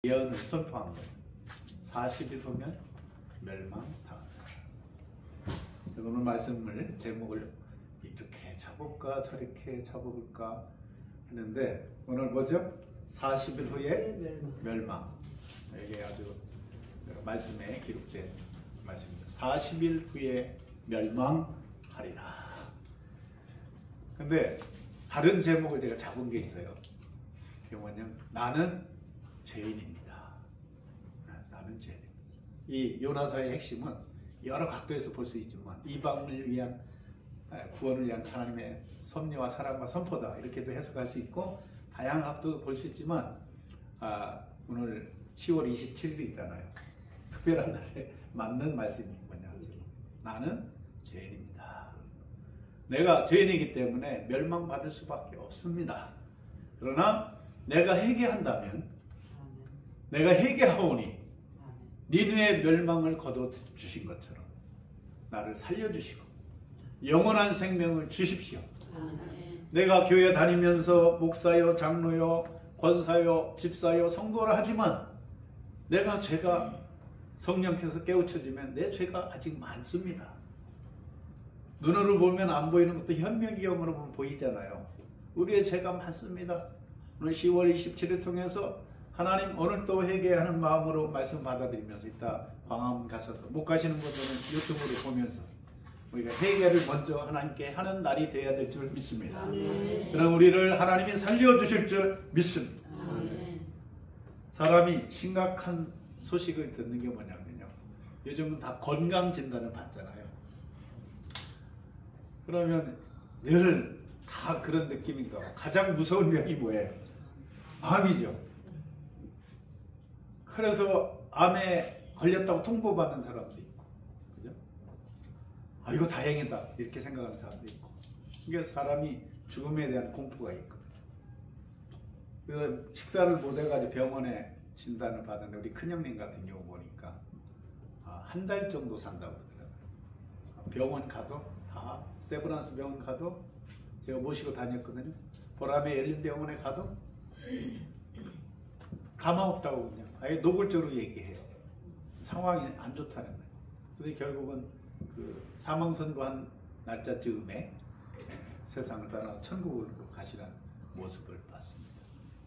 예언을 선포한 거예요. 40일 후면 멸망당한다. 오늘 말씀을 제목을 이렇게 잡을까 저렇게 잡을까 했는데 오늘 뭐죠? 40일 후에 멸망. 이게 아주 말씀에 기록된 말씀입니다. 40일 후에 멸망하리라. 근데 다른 제목을 제가 잡은 게 있어요. 그게 뭐냐면 나는 죄인입니다. 나는 죄인입니다. 이 요나서의 핵심은 여러 각도에서 볼 수 있지만 이방을 위한 구원을 위한 하나님의 섭리와 사랑과 선포다 이렇게도 해석할 수 있고 다양한 각도도 볼 수 있지만 오늘 10월 27일이 있잖아요. 특별한 날에 맞는 말씀이 뭐냐 하죠. 나는 죄인입니다. 내가 죄인이기 때문에 멸망받을 수밖에 없습니다. 그러나 내가 회개한다면 내가 회개하오니 니느의 멸망을 거둬주신 것처럼 나를 살려주시고 영원한 생명을 주십시오. 내가 교회 다니면서 목사요, 장로요, 권사요, 집사요, 성도를 하지만 내가 죄가 성령께서 깨우쳐지면 내 죄가 아직 많습니다. 눈으로 보면 안 보이는 것도 현명경으로 보면 보이잖아요. 우리의 죄가 많습니다. 오늘 10월 27일 통해서 하나님 오늘 또 회개하는 마음으로 말씀 받아들이면서 이따 광화문 가서도 못 가시는 분들은 유튜브로 보면서 우리가 회개를 먼저 하나님께 하는 날이 되어야 될 줄 믿습니다. 그럼 우리를 하나님이 살려주실 줄 믿습니다. 사람이 심각한 소식을 듣는 게 뭐냐면요. 요즘은 다 건강진단을 받잖아요. 그러면 늘 다 그런 느낌인가 봐. 가장 무서운 병이 뭐예요? 암이죠. 그래서 암에 걸렸다고 통보받는 사람도 있고, 그죠? 아, 이거 다행이다. 이렇게 생각하는 사람도 있고. 그러니까 사람이 죽음에 대한 공포가 있거든요. 그래서 식사를 못 해가지고 병원에 진단을 받은 우리 큰형님 같은 경우 보니까 한 달 정도 산다고 그러더라고요. 병원 가도 다 세브란스 병원 가도 제가 모시고 다녔거든요. 보람에 열린 병원에 가도 가망 없다고 그냥 아예 노골적으로 얘기해요. 상황이 안 좋다는 거예요. 근데 결국은 그 사망 선고한 날짜 즈음에 세상을 떠나 천국으로 가시는 모습을 봤습니다.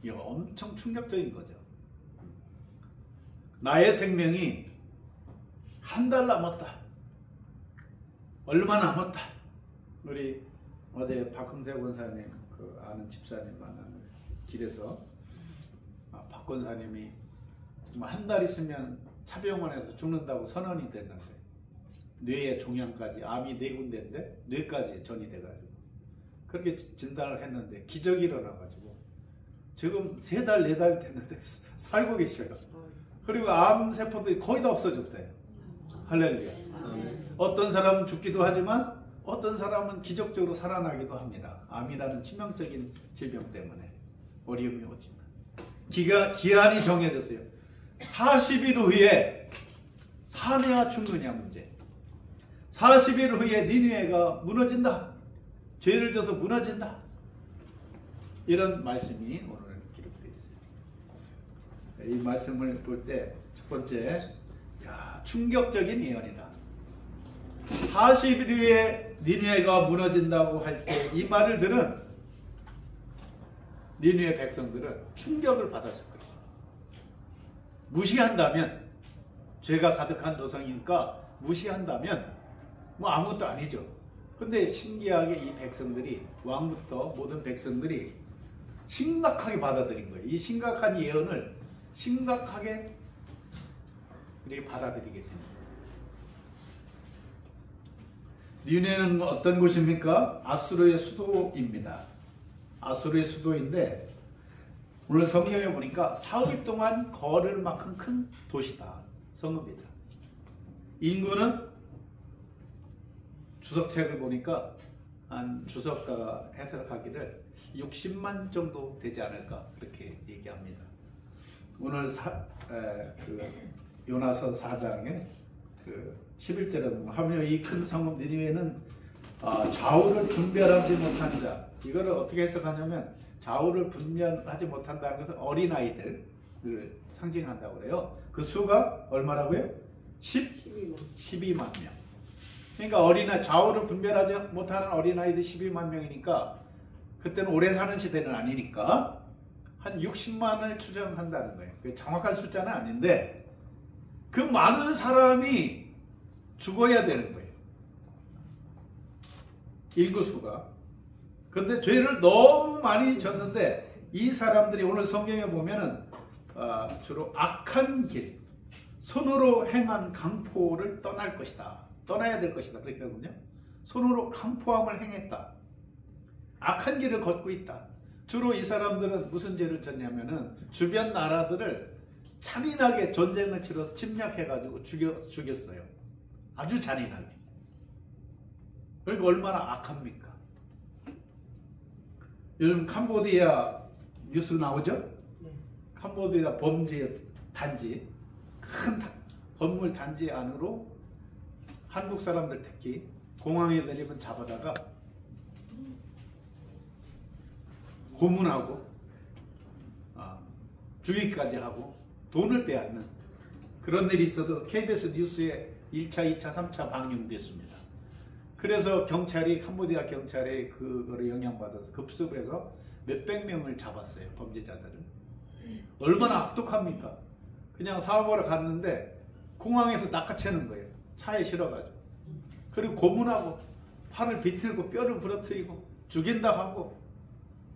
이거 엄청 충격적인 거죠. 나의 생명이 한 달 남았다. 얼마 남았다. 우리 어제 박흥세 권사님 그 아는 집사님 만나는 길에서 박 권사님이 정말 한 달 있으면 차병원에서 죽는다고 선언이 됐는데 뇌의 종양까지 암이 4군데인데 뇌까지 전이 돼가지고 그렇게 진단을 했는데 기적이 일어나가지고 지금 3달 4달 됐는데 살고 계셔요. 그리고 암세포들이 거의 다 없어졌대요. 할렐루야. 어떤 사람은 죽기도 하지만 어떤 사람은 기적적으로 살아나기도 합니다. 암이라는 치명적인 질병 때문에 어려움이 오지만 기한이 정해졌어요. 40일 후에 사내와 충분이야 문제. 40일 후에 니느웨가 무너진다. 죄를 져서 무너진다. 이런 말씀이 오늘 기록되어 있어요. 이 말씀을 볼 때 첫 번째, 충격적인 예언이다. 40일 후에 니느웨가 무너진다고 할 때 이 말을 들은 니느웨 백성들은 충격을 받았을 거예요. 무시한다면, 죄가 가득한 도성이니까 무시한다면 뭐 아무것도 아니죠. 근데 신기하게 이 백성들이, 왕부터 모든 백성들이 심각하게 받아들인 거예요. 이 심각한 예언을 심각하게 우리가 받아들이게 됩니다. 니느웨는 어떤 곳입니까? 아수르의 수도입니다. 아수르의 수도인데 오늘 성경에 보니까 사흘 동안 걸을 만큼 큰 도시다. 성읍이다. 인구는 주석책을 보니까 한 주석가가 해석하기를 60만 정도 되지 않을까 그렇게 얘기합니다. 오늘 요나서 4장에 11절에 보면 하물며 이 큰 성읍 니느웨는 좌우를 분별하지 못한 자, 이거를 어떻게 해석하냐면 좌우를 분별하지 못한다는 것은 어린아이들, 상징한다고 그래요. 그 수가 얼마라고요? 12만 명. 그러니까 어린아이, 좌우를 분별하지 못하는 어린아이들 12만 명이니까 그때는 오래 사는 시대는 아니니까 한 60만을 추정한다는 거예요. 정확한 숫자는 아닌데 그 많은 사람이 죽어야 되는 거예요. 인구수가. 근데 죄를 너무 많이 졌는데 이 사람들이 오늘 성경에 보면은 주로 악한 길, 손으로 행한 강포를 떠날 것이다. 떠나야 될 것이다. 그렇게 하거든요. 손으로 강포함을 행했다. 악한 길을 걷고 있다. 주로 이 사람들은 무슨 죄를 졌냐면은 주변 나라들을 잔인하게 전쟁을 치러서 침략해가지고 죽였어요. 아주 잔인하게. 그러니까 얼마나 악합니까? 요즘 캄보디아 뉴스 나오죠? 네. 캄보디아 범죄 단지, 큰 건물 단지 안으로 한국 사람들 특히 공항에 내리면 잡아다가 고문하고 주의까지 하고 돈을 빼앗는 그런 일이 있어서 KBS 뉴스에 1차, 2차, 3차 방영됐습니다. 그래서 캄보디아 경찰이 그거를 영향받아서 급습을 해서 몇백 명을 잡았어요. 범죄자들을. 얼마나 악독합니까? 그냥 사업하러 갔는데 공항에서 낚아채는 거예요. 차에 실어가지고. 그리고 고문하고 팔을 비틀고 뼈를 부러뜨리고 죽인다 하고.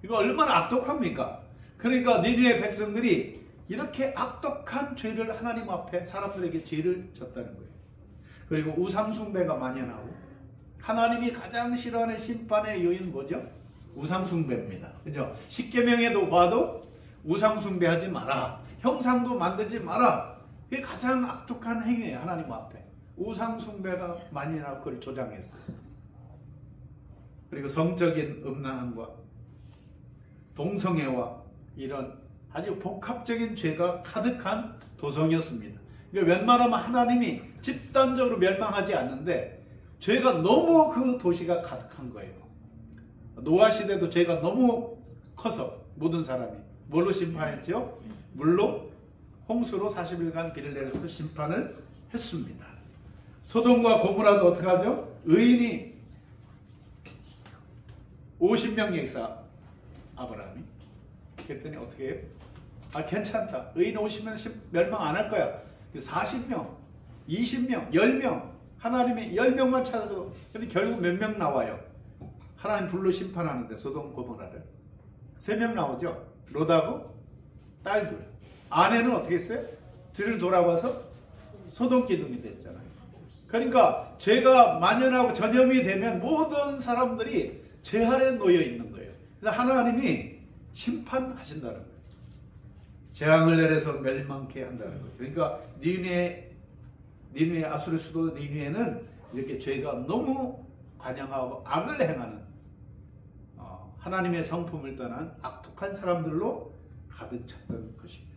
이거 얼마나 악독합니까? 그러니까 니느웨 백성들이 이렇게 악독한 죄를 하나님 앞에 사람들에게 죄를 졌다는 거예요. 그리고 우상숭배가 만연하고 하나님이 가장 싫어하는 심판의 요인 뭐죠? 우상숭배입니다. 그죠? 십계명에도 봐도 우상숭배하지 마라. 형상도 만들지 마라. 그게 가장 악독한 행위예요. 하나님 앞에. 우상숭배가 만연하고 그걸 조장했어요. 그리고 성적인 음란함과 동성애와 이런 아주 복합적인 죄가 가득한 도성이었습니다. 그러니까 웬만하면 하나님이 집단적으로 멸망하지 않는데 죄가 너무 그 도시가 가득한 거예요. 노아 시대도 죄가 너무 커서 모든 사람이 뭘로 심판했죠? 물로 홍수로 40일간 비를 내려서 심판을 했습니다. 소돔과 고모라도 어떻게 하죠? 의인이 50명 역사 아브라함이 그랬더니 어떻게 해요? 괜찮다. 의인 50명 멸망 안 할 거야. 40명, 20명, 10명 하나님이 10명만 찾아도 근데 결국 몇 명 나와요? 하나님 불로 심판하는데 소돔 고모라를 3명 나오죠. 롯하고 딸 둘. 아내는 어떻게 했어요? 뒤를 돌아와서 소돔 기둥이 됐잖아요. 그러니까 죄가 만연하고 전염이 되면 모든 사람들이 죄 아래 놓여 있는 거예요. 그래서 하나님이 심판하신다는 거예요. 재앙을 내려서 멸망케 한다는 거죠. 그러니까 니느웨 아수르 수도 니느웨는 이렇게 죄가 너무 관영하고 악을 행하는 하나님의 성품을 떠난 악독한 사람들로 가득 찼던 것입니다.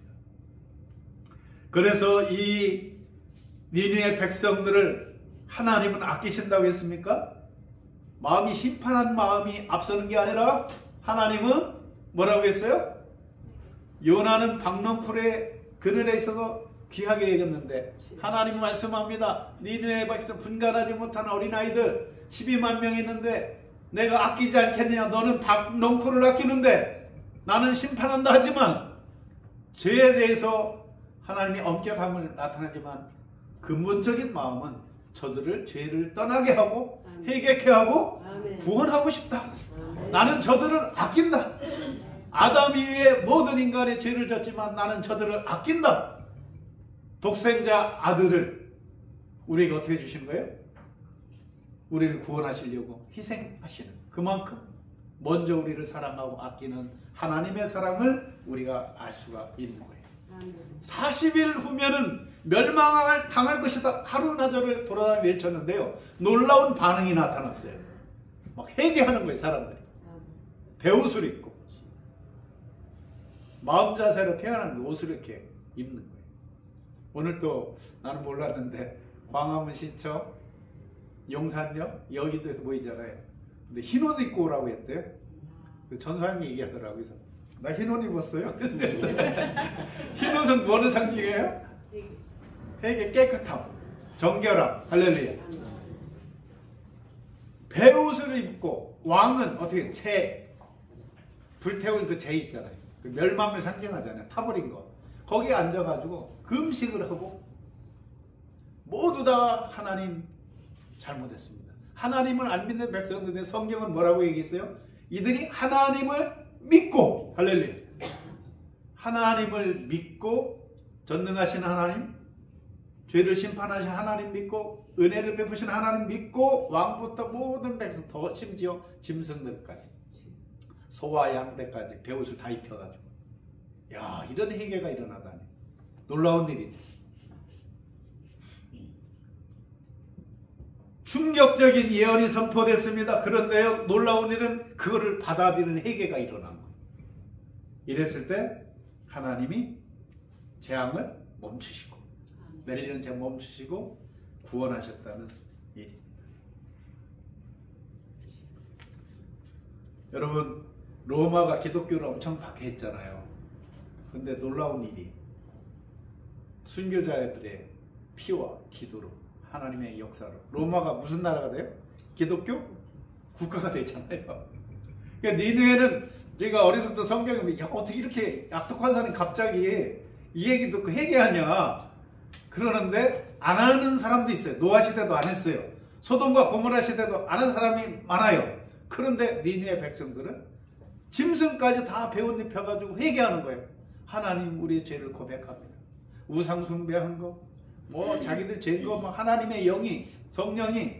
그래서 이 니느웨 백성들을 하나님은 아끼신다고 했습니까? 마음이 심판한 마음이 앞서는 게 아니라 하나님은 뭐라고 했어요? 요나는 박넝쿨의 그늘에 있어서 귀하게 여겼는데 하나님은 말씀합니다. 니느웨 백성 분간하지 못한 어린아이들 12만 명 있는데 내가 아끼지 않겠느냐. 너는 박넝쿨을 아끼는데 나는 심판한다 하지만 죄에 대해서 하나님이 엄격함을 나타나지만 근본적인 마음은 저들을 죄를 떠나게 하고 회개케 하고 구원하고 싶다. 나는 저들을 아낀다. 아담 이후에 모든 인간의 죄를 졌지만 나는 저들을 아낀다. 독생자 아들을 우리에게 어떻게 주신 거예요? 우리를 구원하시려고 희생하시는 그만큼 먼저 우리를 사랑하고 아끼는 하나님의 사랑을 우리가 알 수가 있는 거예요. 40일 후면은 멸망을 당할 것이다. 하루나절을 돌아다니 외쳤는데요. 놀라운 반응이 나타났어요. 막 회개하는 거예요. 사람들이. 배옷을 입고 마음 자세로 표현하는 옷을 이렇게 입는 거예요. 오늘 또 나는 몰랐는데 광화문 시청, 용산역, 여의도에서 보이잖아요. 근데 흰 옷 입고 오라고 했대요. 전사님이 얘기하더라고요. 그래서 나 흰 옷 입었어요. 흰 옷은 뭐를 상징해요? 회개, 깨끗함, 정결함. 할렐루야. 배옷을 입고 왕은 어떻게 불태운 그 재 있잖아요. 그 멸망을 상징하잖아요. 타버린 거. 거기에 앉아가지고 금식을 하고 모두 다 하나님 잘못했습니다. 하나님을 안 믿는 백성들인데 성경은 뭐라고 얘기했어요? 이들이 하나님을 믿고, 할렐루야, 하나님을 믿고, 전능하신 하나님, 죄를 심판하신 하나님 믿고, 은혜를 베푸신 하나님 믿고, 왕부터 모든 백성, 더 심지어 짐승들까지, 소와 양떼까지 베옷을 다 입혀가지고, 야, 이런 회개가 일어나다니 놀라운 일이죠. 충격적인 예언이 선포됐습니다. 그런데요, 놀라운 일은 그거를 받아들이는 회개가 일어난 거예요. 이랬을 때 하나님이 재앙을 멈추시고, 내리는 재앙 멈추시고 구원하셨다는 일입니다. 여러분, 로마가 기독교를 엄청 박해했잖아요. 근데 놀라운 일이 순교자들의 피와 기도로, 하나님의 역사로 로마가 무슨 나라가 돼요? 기독교 국가가 되잖아요. 그러니까 니느웨는, 제가 어렸을 때 성경에 보면, 야, 어떻게 이렇게 악독한 사람이 갑자기 이 얘기 듣고 회개하냐 그러는데, 안 하는 사람도 있어요. 노아 시대도 안 했어요. 소돔과 고모라 시대도 안 한 사람이 많아요. 그런데 니느웨 백성들은 짐승까지 다 배옷 입혀가지고 회개하는 거예요. 하나님, 우리의 죄를 고백합니다. 우상 숭배한 거, 뭐 자기들 죄인 거, 뭐 하나님의 영이, 성령이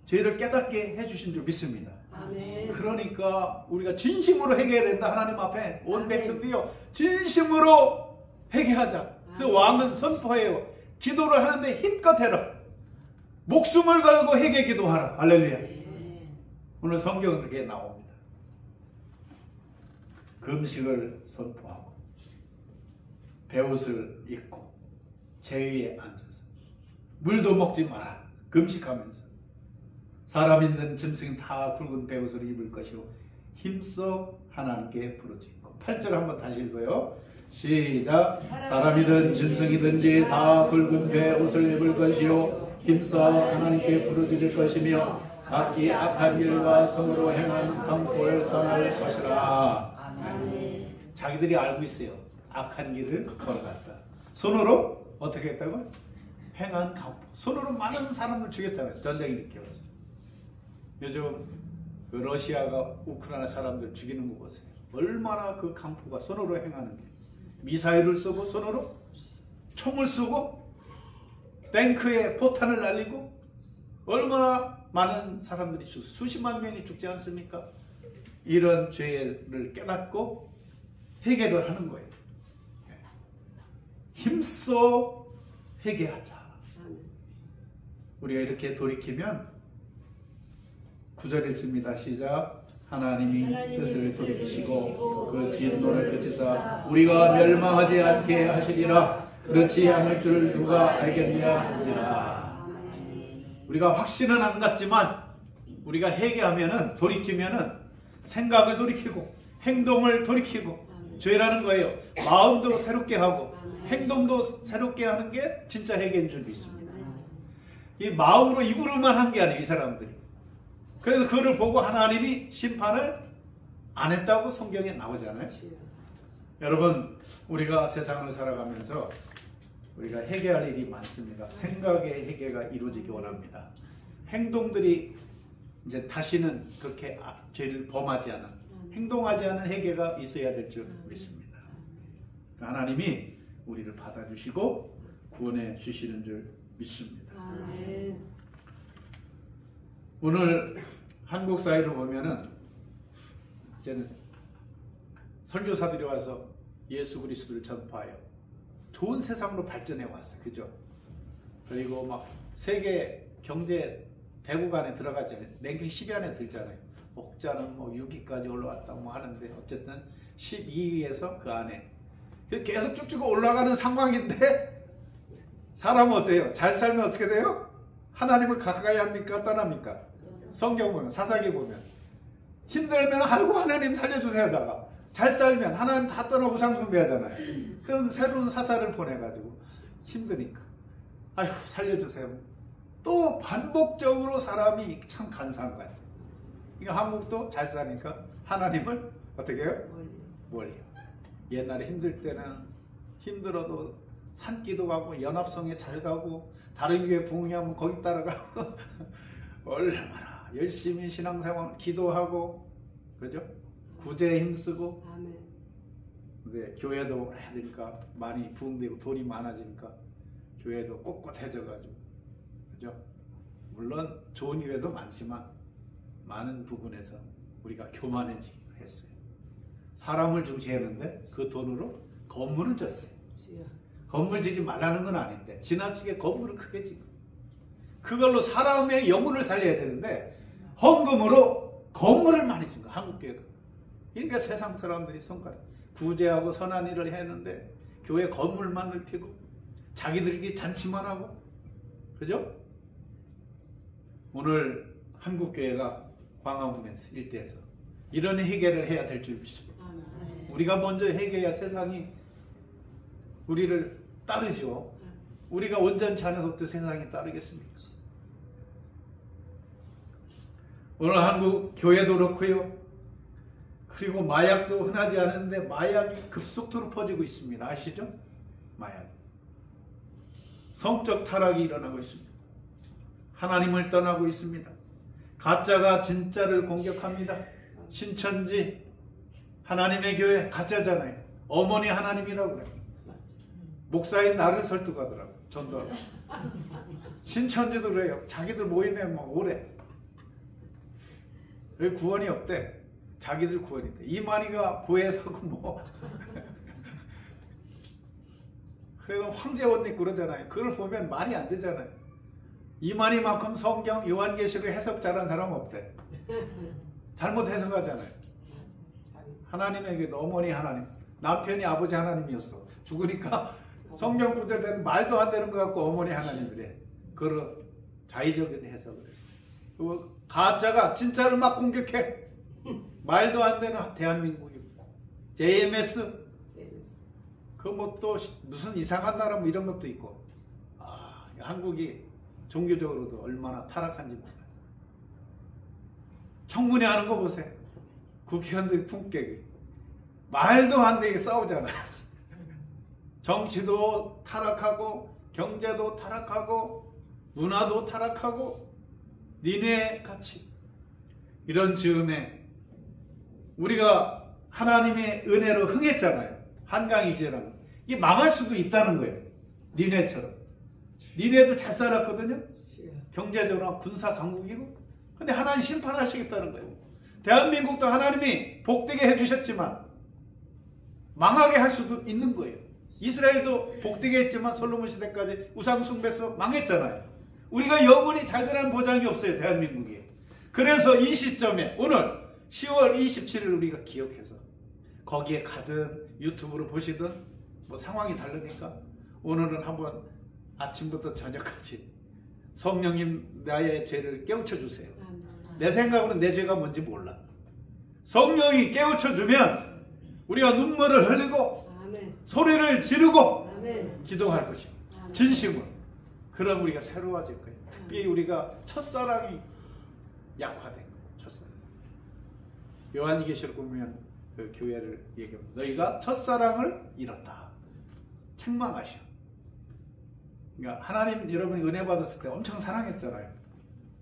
죄를 깨닫게 해주신 줄 믿습니다. 아멘. 그러니까 우리가 진심으로 회개해야 된다. 하나님 앞에 온 백성들이요, 진심으로 회개하자. 그래서 왕은 선포해요. 기도를 하는데 힘껏 해라. 목숨을 걸고 회개 기도하라. 할렐루야. 오늘 성경은 그렇게 나옵니다. 금식을 선포하고 배옷을 입고 재 위에 앉아서 물도 먹지 마라. 금식하면서 사람 있는 짐승이 다 굵은 배옷을 입을 것이요 힘써 하나님께 부르짖고. 8절 한번 다시 읽어요. 시작. 사람이든 짐승이든지 다 굵은 배옷을 입을 것이요 힘써 하나님께 부르짖을 것이며 각기 악한 일과 손으로 행한 강포를 떠날 것이라. 자기들이 알고 있어요. 악한 길을 걸어갔다. 손으로 어떻게 했다고? 행한 강포. 손으로 많은 사람을 죽였잖아요. 전쟁이 일으켜서. 요즘 그 러시아가 우크라이나 사람들 죽이는 거 보세요. 얼마나 그 강포가 손으로 행하는 게. 미사일을 쏘고, 손으로 총을 쏘고, 탱크에 포탄을 날리고, 얼마나 많은 사람들이 수십만 명이 죽지 않습니까? 이런 죄를 깨닫고 회개를 하는 거예요. 힘써 회개하자. 우리가 이렇게 돌이키면 9절 읽습니다. 시작. 하나님이 뜻을 돌이키시고 그 진노를 펼치사 우리가 멸망하지 않게 하시리라. 그렇지 않을 줄 누가 알겠냐 하지라. 우리가 확신은 안 갖지만 우리가 회개하면은, 돌이키면은 생각을 돌이키고 행동을 돌이키고, 죄라는 거예요. 마음도 새롭게 하고 행동도 새롭게 하는 게 진짜 회개인 줄 믿습니다. 이 마음으로 입으로만 한 게 아니에요, 이 사람들이. 그래서 그를 보고 하나님이 심판을 안 했다고 성경에 나오잖아요. 여러분, 우리가 세상을 살아가면서 우리가 회개할 일이 많습니다. 생각의 회개가 이루어지기 원합니다. 행동들이 이제 다시는 그렇게 죄를 범하지 않은, 행동하지 않은 회개가 있어야 될 줄 믿습니다. 하나님이 우리를 받아주시고 구원해 주시는 줄 믿습니다. 아멘. 오늘 한국 사회를 보면은 이제는 선교사들이 와서 예수 그리스도를 전파하여 좋은 세상으로 발전해 왔어요. 그죠? 그리고 막 세계 경제 대국 안에 들어가잖아요. 랭킹 10위 안에 들잖아요. 혹자는 뭐 6위까지 올라왔다 뭐 하는데, 어쨌든 12위에서 그 안에 계속 쭉쭉 올라가는 상황인데, 사람은 어때요? 잘 살면 어떻게 돼요? 하나님을 가까이 합니까? 떠납니까? 성경 보면, 사사기 보면 힘들면 아이고 하나님 살려주세요 하다가 잘 살면 하나님 다 떠나 우상 숭배하잖아요. 그럼 새로운 사사를 보내가지고 힘드니까 아휴 살려주세요. 또 반복적으로 사람이 참 간사한 것 같아요. 그러니까 한국도 잘 사니까 하나님을 어떻게 해요? 멀리. 옛날에 힘들 때는 힘들어도 산기도 가고 연합성에 잘 가고 다른 교회 부흥하면 거기 따라가고 얼마나 열심히 신앙생활 기도하고 그죠? 구제에 힘쓰고. 근데 교회도 해야 되니까 많이 부흥되고 돈이 많아지니까 교회도 꼿꼿해져가지고 그죠? 물론 좋은 교회도 많지만 많은 부분에서 우리가 교만해지기도 했어요. 사람을 중시했는데 그 돈으로 건물을 졌어요. 건물 지지 말라는 건 아닌데 지나치게 건물을 크게 짓고 그걸로 사람의 영혼을 살려야 되는데 헌금으로 건물을 많이 짓는 거야. 한국교회가. 그러니까 세상 사람들이 손가락 구제하고 선한 일을 했는데 교회 건물만 넓히고 자기들끼리 잔치만 하고 그죠? 오늘 한국교회가 광화문에서 일대에서 이런 회개를 해야 될 줄 믿습니다. 우리가 먼저 회개해야 세상이 우리를 따르죠. 우리가 온전치 않아서 어떻게 세상이 따르겠습니까? 오늘 한국 교회도 그렇고요. 그리고 마약도 흔하지 않은데 마약이 급속도로 퍼지고 있습니다. 아시죠? 마약. 성적 타락이 일어나고 있습니다. 하나님을 떠나고 있습니다. 가짜가 진짜를 공격합니다. 신천지 하나님의 교회 가짜잖아요. 어머니 하나님이라고 그래요. 목사인 나를 설득하더라고. 전도하고. 신천지도 그래요. 자기들 모임에 뭐 오래. 왜 구원이 없대? 자기들 구원이 돼. 이만희가 보혜사고 뭐. 그래도 황제원 있고 그러잖아요. 그걸 보면 말이 안 되잖아요. 이만희만큼 성경 요한계시록 해석 잘한 사람 없대. 잘못 해석하잖아요. 하나님에게도 어머니 하나님, 남편이 아버지 하나님이었어. 죽으니까 성경 구절에는 말도 안 되는 것 같고 어머니 하나님이래. 그런 자의적인 해석을 했어. 가짜가 진짜를 막 공격해. 말도 안 되는 대한민국이 JMS 그 뭐 또 무슨 이상한 나라 뭐 이런 것도 있고. 한국이 종교적으로도 얼마나 타락한지 몰라요. 청문회 하는 거 보세요. 국회의원들 품격이 말도 안 되게 싸우잖아요. 정치도 타락하고 경제도 타락하고 문화도 타락하고 니네 같이 이런 즈음에 우리가 하나님의 은혜로 흥했잖아요. 한강이지라는 이게 망할 수도 있다는 거예요. 니네처럼. 니네도 잘 살았거든요. 경제적으로 군사 강국이고. 근데 하나님 심판하시겠다는 거예요. 대한민국도 하나님이 복되게 해주셨지만 망하게 할 수도 있는 거예요. 이스라엘도 복되게 했지만 솔로몬 시대까지 우상 숭배해서 망했잖아요. 우리가 영원히 잘 되라는 보장이 없어요. 대한민국이. 그래서 이 시점에 오늘 10월 27일 우리가 기억해서 거기에 가든 유튜브로 보시든 뭐 상황이 다르니까 오늘은 한번 아침부터 저녁까지 성령님 나의 죄를 깨우쳐 주세요. 내 생각으로는 내 죄가 뭔지 몰라. 성령이 깨우쳐 주면 우리가 눈물을 흘리고 소리를 지르고 기도할 것이고 진심으로. 그럼 우리가 새로워질 거예요. 특히 우리가 첫사랑이 약화된 거예요. 첫사랑. 요한계시록 보면 그 교회를 얘기합니다. 너희가 첫사랑을 잃었다. 책망하셔. 그러니까 하나님 여러분이 은혜 받았을 때 엄청 사랑했잖아요.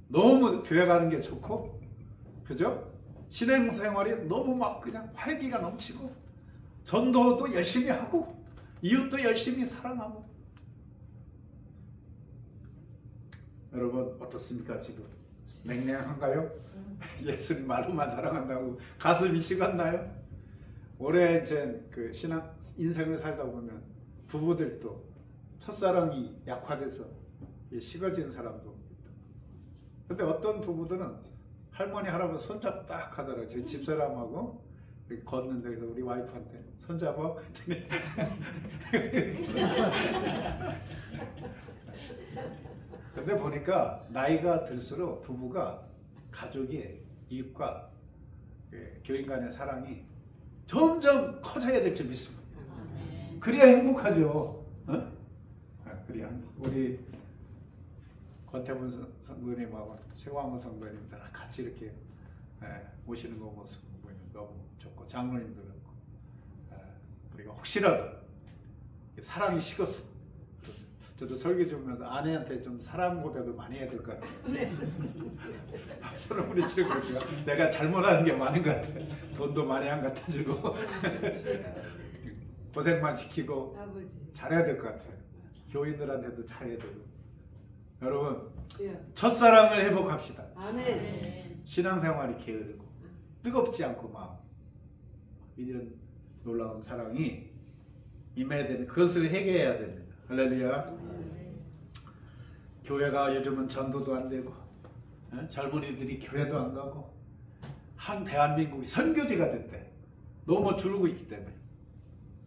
너무 교회 가는 게 좋고, 그죠? 신앙생활이 너무 막 그냥 활기가 넘치고, 전도도 열심히 하고, 이웃도 열심히 사랑하고. 여러분 어떻습니까 지금? 냉랭한가요? 예수님 말로만 사랑한다고 가슴이 식었나요? 올해 이제 그 신앙 인생을 살다 보면 부부들도 첫사랑이 약화돼서 식어진 사람도 있다. 근데 어떤 부부들은 할머니 할아버지 손잡고 딱 하더라고요. 저희 집사람하고 이렇게 걷는데 그래서 우리 와이프한테 손잡아 그랬더니 근데 보니까 나이가 들수록 부부가 가족이 이웃과 교인 간의 사랑이 점점 커져야 될 줄 믿습니다. 그래야 행복하죠. 어? 그래야 우리 권태문 성도님하고 최광훈 성도님들 같이 이렇게 모시는 거 모습 보면 너무 좋고 장로님들은 우리가 혹시라도 사랑이 식었어. 저도 설교 주면서 아내한테 좀 사랑 고백을 많이 해야 될 것 같아요. 서로 부딪히는 거니까 내가 잘못하는 게 많은 것 같아요. 돈도 많이 안 갖다 주고 고생만 시키고 잘해야 될 것 같아요. 교인들한테도 잘해야 되고. 여러분 첫사랑을 회복합시다. 아멘. 신앙생활이 게으르고 뜨겁지 않고 마음 이런 놀라운 사랑이 임해야 되는 그것을 해결해야 됩니다. 할렐루야. 교회가 요즘은 전도도 안 되고 젊은이들이 교회도 안 가고 한 대한민국이 선교지가 됐대. 너무 줄고 있기 때문에.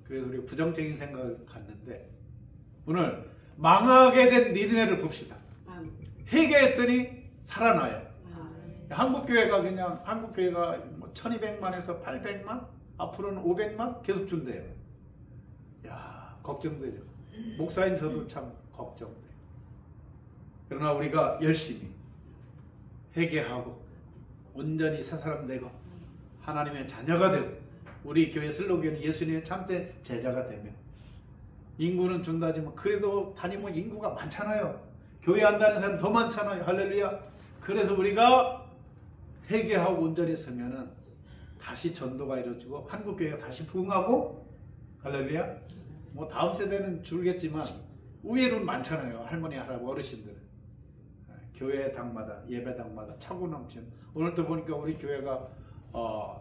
그래서 우리 부정적인 생각을 갖는데 오늘 망하게 된 니느웨를 봅시다. 회개했더니 살아나요. 한국교회가 그냥 한국교회가 1200만에서 800만 앞으로는 500만 계속 준대요. 야, 걱정되죠. 목사인 저도 참 걱정돼요. 그러나 우리가 열심히 회개하고 온전히 새 사람 되고 하나님의 자녀가 되고 우리 교회 슬로건은 예수님의 참된 제자가 되면 인구는 준다지만 그래도 다니면 인구가 많잖아요. 교회 안 다니는 사람 더 많잖아요. 할렐루야. 그래서 우리가 회개하고 온전히 서면은 다시 전도가 이루어지고 한국교회가 다시 부흥하고 할렐루야. 뭐 다음 세대는 줄겠지만 우회로는 많잖아요. 할머니, 할아버지, 어르신들은. 교회 당마다 예배당마다 차고 넘치는 오늘도 보니까 우리 교회가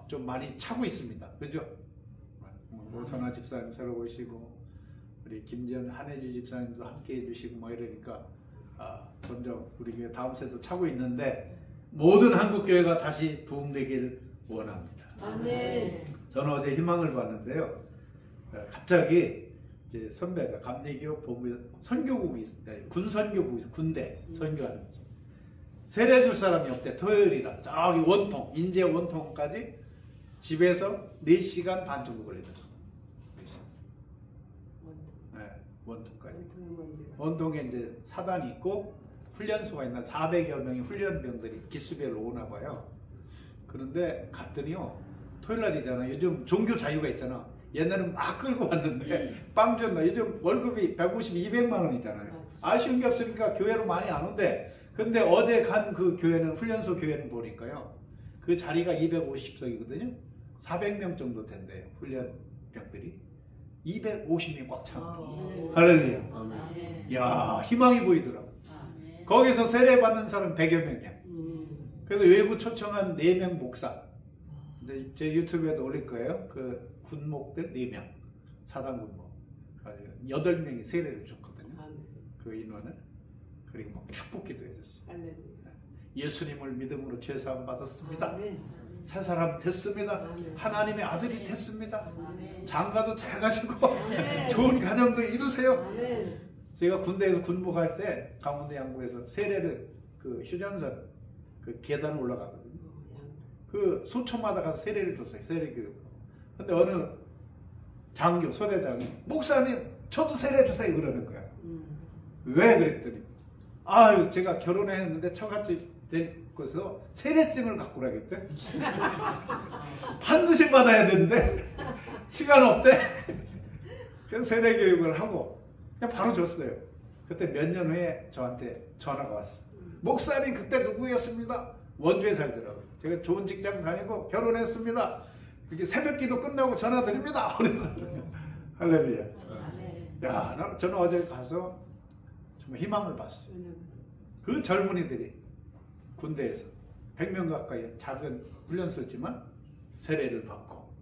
좀 많이 차고 있습니다. 그죠? 오선아 집사님 새로 오시고 우리 김전 한혜지 집사님도 함께 해주시고 뭐 이러니까 점점 우리 교회 다음 세대도 차고 있는데 모든 한국교회가 다시 부흥되기를 원합니다. 아멘. 저는 어제 희망을 봤는데요. 갑자기 이제 선배가 감리교 본부 선교국이 있어요. 군선교국 군대 선교하는 거죠. 세례 줄 사람이 없대. 토요일이라 저기 원통 인제 원통까지 집에서 4시간 반 정도 걸리더라고요. 네, 원통까지. 원통에 이제 사단이 있고 훈련소가 있나 400여 명의 훈련병들이 기수별로 오나 봐요. 그런데 갔더니요. 토요일 날이잖아. 요즘 종교 자유가 있잖아. 옛날에는 막 끌고 왔는데 빵 줬나. 요즘 월급이 150, 200만 원이잖아요. 아쉬운 게 없으니까 교회로 많이 안 온대. 근데 어제 간 그 교회는 훈련소 교회는 보니까요. 그 자리가 250석이거든요. 400명 정도 된대요. 훈련병들이. 250명이 꽉 차. 할렐루야. 야, 희망이 보이더라고. 거기서 세례 받는 사람 100여 명이야. 그래서 외부 초청한 4명 목사. 이제 제 유튜브에도 올릴 거예요. 그 군목들 4명. 사단 군목. 8명이 세례를 줬거든요. 그 인원을. 그리고 막 축복기도 해줬어요. 예수님을 믿음으로 죄사함 받았습니다. 새 사람 됐습니다. 하나님의 아들이 됐습니다. 장가도 잘 가시고 좋은 가정도 이루세요. 제가 군대에서 군복할 때 강원도 양구에서 세례를 그 휴전선 그 계단 올라가거든요. 그 소초마다 가서 세례를 줬어요. 세례 교육. 근데 어느 장교 소대장이 목사님 저도 세례 주세요 그러는 거야. 왜 그랬더니 아유 제가 결혼했는데 처갓집 될 것에서 세례증을 갖고 오라겠대. 반드시 받아야 되는데 시간 없대. 그래서 세례 교육을 하고 그냥 바로 줬어요. 그때 몇 년 후에 저한테 전화가 왔어요. 목사님 그때 누구였습니다. 원주에 살더라고요. 제가 좋은 직장 다니고 결혼했습니다. 이렇게 새벽기도 끝나고 전화 드립니다. 할렐루야. 야, 저는 어제 가서 정말 희망을 봤어요. 그 젊은이들이 군대에서 100명 가까이 작은 훈련소지만 세례를 받고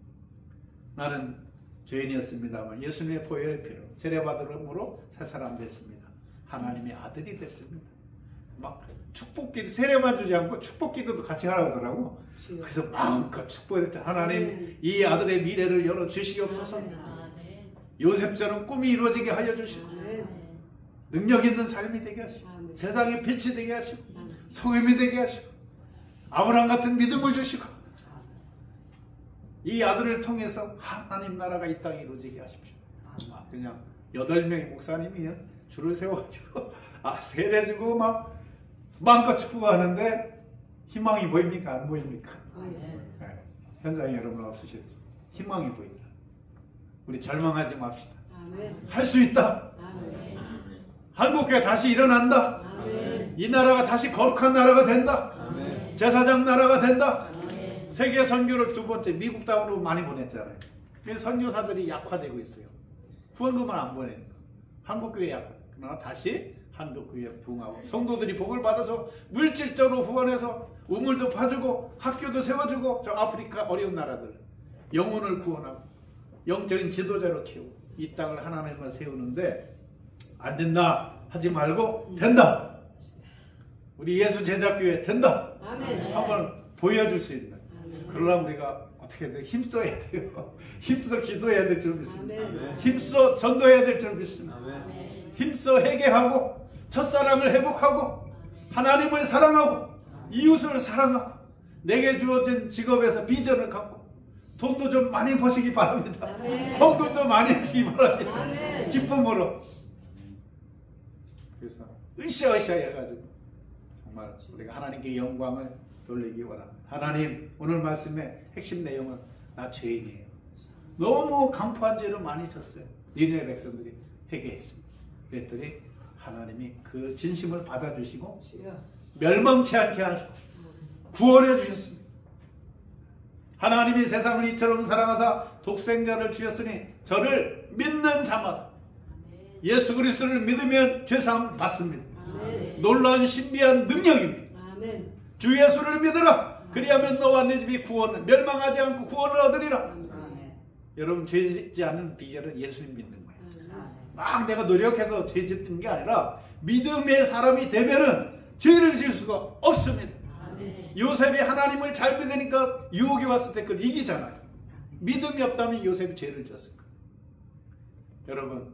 나는 죄인이었습니다만 예수님의 보혈의 피로 세례받음으로 새 사람 됐습니다. 하나님의 아들이 됐습니다. 막 축복기도 세례만 주지 않고 축복기도도 같이 하라고 하더라고. 그래서 마음껏 축복했죠. 하나님 이 아들의 미래를 열어주시옵소서. 요셉처럼 꿈이 이루어지게 하여 주시고 능력 있는 삶이 되게 하시고 세상에 빛이 되게 하시고 성임이 되게 하시고 아브라함 같은 믿음을 주시고 이 아들을 통해서 하나님 나라가 이 땅에 이루어지게 하십시오. 그냥 8명의 목사님이 줄을 세워가지고 세례 주고 막 마음껏 축복하는데 희망이 보입니까? 안 보입니까? 네. 현장에 여러분 없으셨죠? 희망이 보인다. 우리 절망하지 맙시다. 할 수 있다. 아멘. 한국교회 다시 일어난다. 아멘. 이 나라가 다시 거룩한 나라가 된다. 아멘. 제사장 나라가 된다. 아멘. 세계 선교를 2번째 미국 땅으로 많이 보냈잖아요. 선교사들이 약화되고 있어요. 후원금을 안 보내니까. 한국교회 약화. 그러나 다시 한국교회 부흥하고 성도들이 복을 받아서 물질적으로 후원해서 우물도 파주고 학교도 세워주고 저 아프리카 어려운 나라들 영혼을 구원하고 영적인 지도자로 키우고 이 땅을 하나님만 세우는데 안 된다 하지 말고 된다. 우리 예수 제자교회 된다. 아멘. 한번 보여줄 수 있는. 아멘. 그러려면 우리가 어떻게든 힘써야 돼요. 힘써 기도해야 될 줄 믿습니다. 아멘. 힘써 전도해야 될 줄 믿습니다. 아멘. 힘써 회개하고 첫사랑을 회복하고 하나님을 사랑하고 이웃을 사랑하고 내게 주어진 직업에서 비전을 갖고 돈도 좀 많이 버시기 바랍니다. 아멘. 헌금도 많이 하시기 바랍니다. 아멘. 기쁨으로. 그래서 으쌰으쌰 해가지고 정말 우리가 하나님께 영광을 돌리기 원합니다. 하나님 오늘 말씀의 핵심 내용은 나 죄인이에요. 너무 강포한 죄를 많이 졌어요. 니네 백성들이 회개했습니다. 그랬더니 하나님이 그 진심을 받아주시고 멸망치 않게 하시고 구원해 주셨습니다. 하나님이 세상을 이처럼 사랑하사 독생자를 주셨으니 저를 믿는 자마다 예수 그리스도를 믿으면 죄사함 받습니다. 아멘. 놀라운 신비한 능력입니다. 아멘. 주 예수를 믿으라. 그리하면 너와 네 집이 구원을 멸망하지 않고 구원을 얻으리라. 아멘. 여러분 죄 짓지 않는 비결은 예수님 믿는 거예요. 아멘. 막 내가 노력해서 죄 짓는 게 아니라 믿음의 사람이 되면은 죄를 지을 수가 없습니다. 아멘. 요셉이 하나님을 잘 믿으니까 유혹이 왔을 때 그걸 이기잖아요. 믿음이 없다면 요셉이 죄를 지었을 거예요. 여러분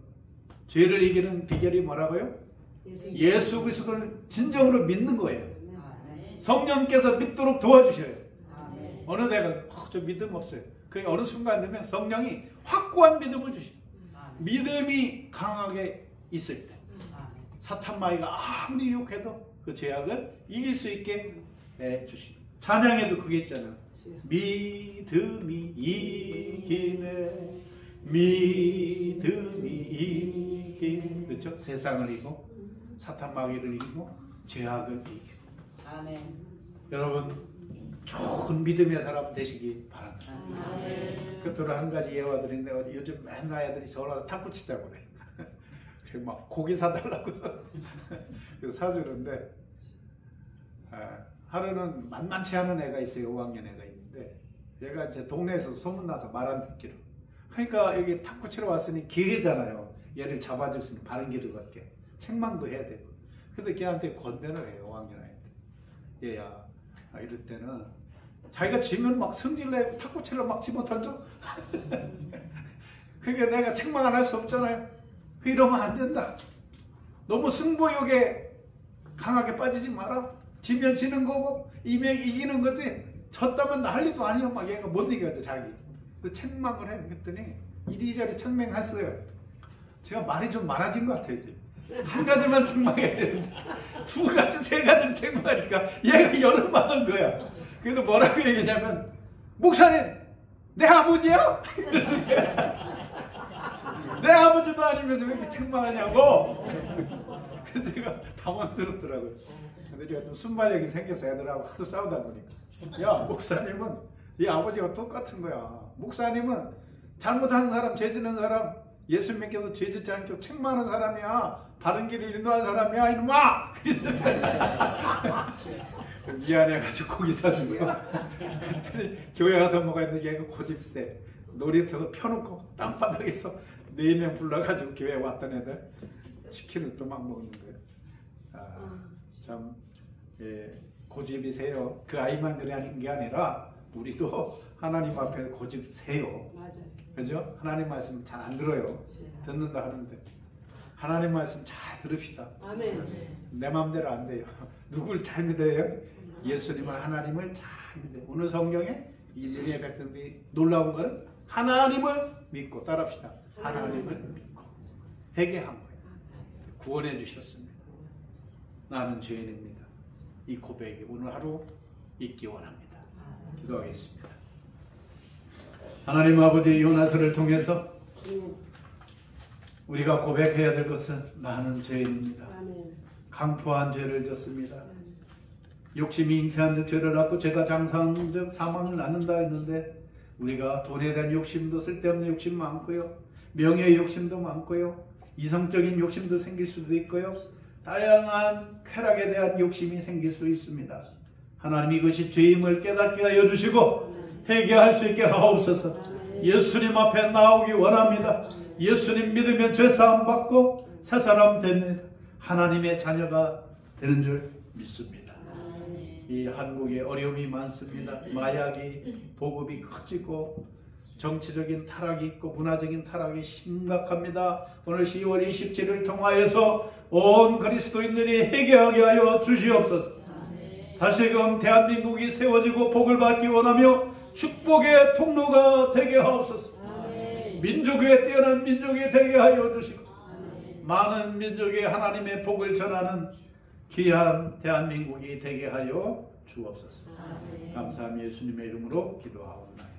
죄를 이기는 비결이 뭐라고요? 예수 그리스도를 진정으로 믿는 거예요. 아멘. 성령께서 믿도록 도와주셔요. 아멘. 어느 내가 저 믿음 없어요. 그 어느 순간 되면 성령이 확고한 믿음을 주셔요. 믿음이 강하게 있을 때 사탄 마귀가 아무리 유혹해도 그 죄악을 이길 수 있게 해주시고 찬양에도 그게 있잖아요. 믿음이 이기네 믿음이 이기네 그렇죠? 세상을 이기고 사탄 마귀를 이기고 죄악을 이기고 아멘. 여러분 좋은 믿음의 사람 되시기 바랍니다. 아멘. 끝으로 한 가지 예화 드린데 요즘 맨날 애들이 전화해서 탁구 치자고 그래. 그래 막 고기 사달라고 그래서 사주는데 하루는 만만치 않은 애가 있어요. 5학년 애가 있는데 얘가 이제 동네에서 소문나서 말 안 듣기로 그러니까 여기 탁구 치러 왔으니 기회잖아요. 얘를 잡아줄 수 있는 바른 길을 걷게 책망도 해야 되고 그래서 걔한테 권면을 해요. 5학년 애한테 얘야 이럴 때는 자기가 지면 막 성질내고 탁구 치러 막 집어 던져. 그게 내가 책망 안 할 수 없잖아요. 이러면 안 된다. 너무 승부욕에 강하게 빠지지 마라. 지면 지는 거고 이면 이기는 거지. 졌다면 난리도 아니야. 막 얘가 못 이겨져 자기. 그 책망을 해. 그랬더니 이리저리 책망했어요. 제가 말이 좀 많아진 것 같아요. 지금. 한 가지만 책망해야 되는데 2가지 3가지를 책망하니까 얘가 열을 받은 거야. 그래도 뭐라고 얘기냐면 목사님 내 아버지요? 내 아버지도 아니면서 왜 이렇게 책망하냐고. 그래서 제가 당황스럽더라고요. 근데 제가 좀 순발력이 생겨서 애들하고 하도 싸우다 보니까 야 목사님은 네 아버지가 똑같은 거야. 목사님은 잘못하는 사람 죄 지는 사람 예수 믿겨도 죄 짓지 않게 책망하는 사람이야. 바른 길을 인도하는 사람이야 이놈아. 미안해가지고 고기 사준 거야. 그랬더니 교회 가서 뭐가 있는데 얘가 고집세. 놀이터도 펴놓고 땅바닥에서 4명 불러가지고 교회에 왔던 애들 치킨을 또 막 먹는 거예요. 참 고집이 세요. 그 아이만 그러는 게 아니라 우리도 하나님 앞에 고집 세요. 맞아요. 그죠? 하나님 말씀 잘 안 들어요. 듣는다 하는데 하나님 말씀 잘 들읍시다. 아멘. 내 마음대로 안 돼요. 누굴 잘 믿어요? 예수님을 하나님을 잘 믿어요. 오늘 성경에 이 니느웨 백성들이 놀라운 것은 하나님을 믿고 따라합시다. 하나님을 믿고 회개한 거예요. 구원해 주셨습니다. 나는 죄인입니다. 이 고백이 오늘 하루 있기 원합니다. 기도하겠습니다. 하나님 아버지, 요나서를 통해서 우리가 고백해야 될 것은 나는 죄인입니다. 강포한 죄를 졌습니다. 욕심이 잉태한 죄를 갖고 제가 장사한적 사망을 낳는다 했는데 우리가 돈에 대한 욕심도 쓸데없는 욕심 많고요. 명예의 욕심도 많고요. 이성적인 욕심도 생길 수도 있고요. 다양한 쾌락에 대한 욕심이 생길 수 있습니다. 하나님 이것이 죄임을 깨닫게 하여 주시고 회개할 수 있게 하옵소서. 예수님 앞에 나오기 원합니다. 예수님 믿으면 죄사함 받고 새 사람 되는 하나님의 자녀가 되는 줄 믿습니다. 이 한국에 어려움이 많습니다. 마약이 보급이 커지고 정치적인 타락이 있고 문화적인 타락이 심각합니다. 오늘 10월 27일 통하여서 온 그리스도인들이 회개하게 하여 주시옵소서. 다시금 대한민국이 세워지고 복을 받기 원하며 축복의 통로가 되게 하옵소서. 민족의 뛰어난 민족이 되게 하여 주시고 많은 민족의 하나님의 복을 전하는 귀한 대한민국이 되게 하여 주옵소서. 감사함 예수님의 이름으로 기도하옵나이다.